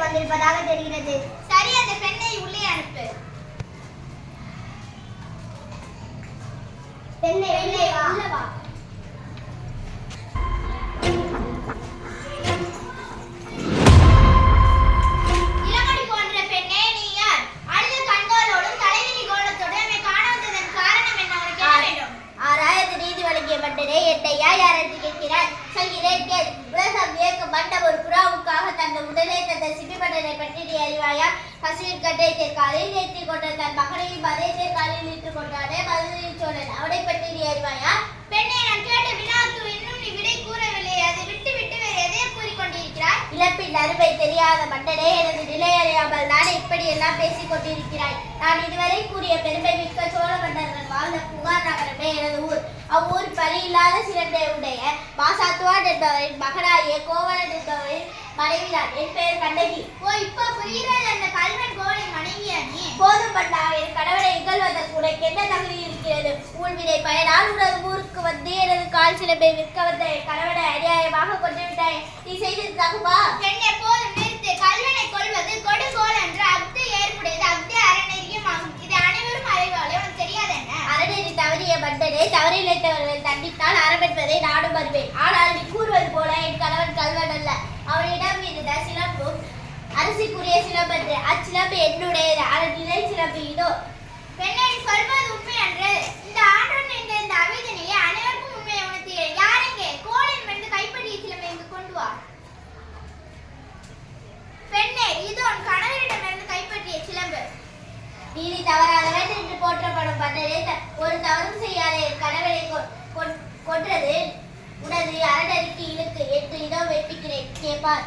வந்திருப்பதாக தெரிகிறது. சரி, அந்த பெண்ணை உள்ளே அனுப்பு. பெண்ணே உள்ள வா. இளமணி போன்ற பெண்ணே, நீ யார்? அழுத கண்களோடும் தலைவிரி கோலத்தோடும் என்னை காண வந்ததன் காரணம் என்ன? உனக்கு என்ன வேண்டும்? ஆராயத்து நீதி வழங்கிய மன்னரே, என்னை யார் என்று கேட்கிறார்? சொல்கிறேன் கேள். உலகம் வியக்கும் மன்னர் ஒரு புறாவுக்காக தன் உடலை தந்த சிபிமன்னனை பற்றி நீ அறிவாயா? பசுவின் கட்டை தேர்காலில் ஏற்றி கொண்ட தன் மகனையும் அதே தேர்காலில் ஏற்றுக் கொண்டானே மதுரை சோழன், அவனை பற்றி நீ அறிவாயா? பெண்ணே, நான் கேட்ட வினாக்கு இன்னும் நீ விடை கூறவில்லை. அதை விட்டு விட்டு வேறு எதையோ கூறிக்கொண்டிருக்கிறாய்? இழப்பின் அருமை தெரியாத மன்னனே, எனது நிலை அறியாமல் நான் இப்படி எல்லாம் பேசிக் கொண்டிருக்கிறாய். நான் இதுவரை கூறிய பெருமை மிக்க சோழ மன்னர்கள் வாழ்ந்த புகார் நகரமே எனது ஊர். அவ்வூர் பரியில்லாத சிறப்பை உடைய மாசாத்துவான் என்பவரின் மகனாகிய கோவலன் என்பவரின் மனைவிதான். என் பெயர் கண்ணகி. ஓ, இப்போ புரிகிறது. அந்த கல்வன் கோவலன் மனைவியா நீ? போதும் பண்ணா, என் கணவனை இகழ்வதற்கு உனக்கு என்ன தகுதி இருக்கிறது? ஊழ்வினை பயனால் உனது ஊருக்கு வந்து எனது கால் சிலம்பை விற்க வந்த என் கணவனை அநியாயமாக கொண்டு விட்டாய். நீ செய்தது தகுமா? பெண்ணே, போதும் நிறுத்து. கல்வனை கொள்வது கொடுகோல் என்ற அக்து ஏற்புடையது. அக்து அறநெறியுமாகும். இது அனைவரும் அறிவாளே. உனக்கு தெரியாது என்ன? அறநெறி தவறிய மன்னனை தவறிழைத்தவர்கள் தண்டித்தால் அறம் என்பதை நானும் அறிவேன். ஆனால் நீ கூறுவது போல என் கணவன் கல்வன் அல்ல. அவனிடம் இருந்த சிலம்பும் அரசுக்குரிய சிலம்பன்று. அச்சிலம்பு என்னுடையது. அதன் நிலை சிலம்பு இதோ. பெண்ணை சொல்வது உண்மை அன்று. இந்த ஆண்டன் என்ற இந்த அவிதனையை அனைவருக்கும் உண்மையை உணர்த்துகிறேன். யார் எங்கே? கோலின் வந்து கைப்பற்றிய சிலம்பை இங்கு கொண்டு வா. பெண்ணே, இது உன் கணவரிடமிருந்து கைப்பற்றிய சிலம்பு. நீதி தவறாதவன் என்று போற்றப்படும் மன்னரே, ஒரு தவறும் செய்யாத என் கணவனை கொன்றது உனது அறநெறிக்கு இழுக்கு என்று இதோ வைப்பிக்கிறேன். கேட்பார்.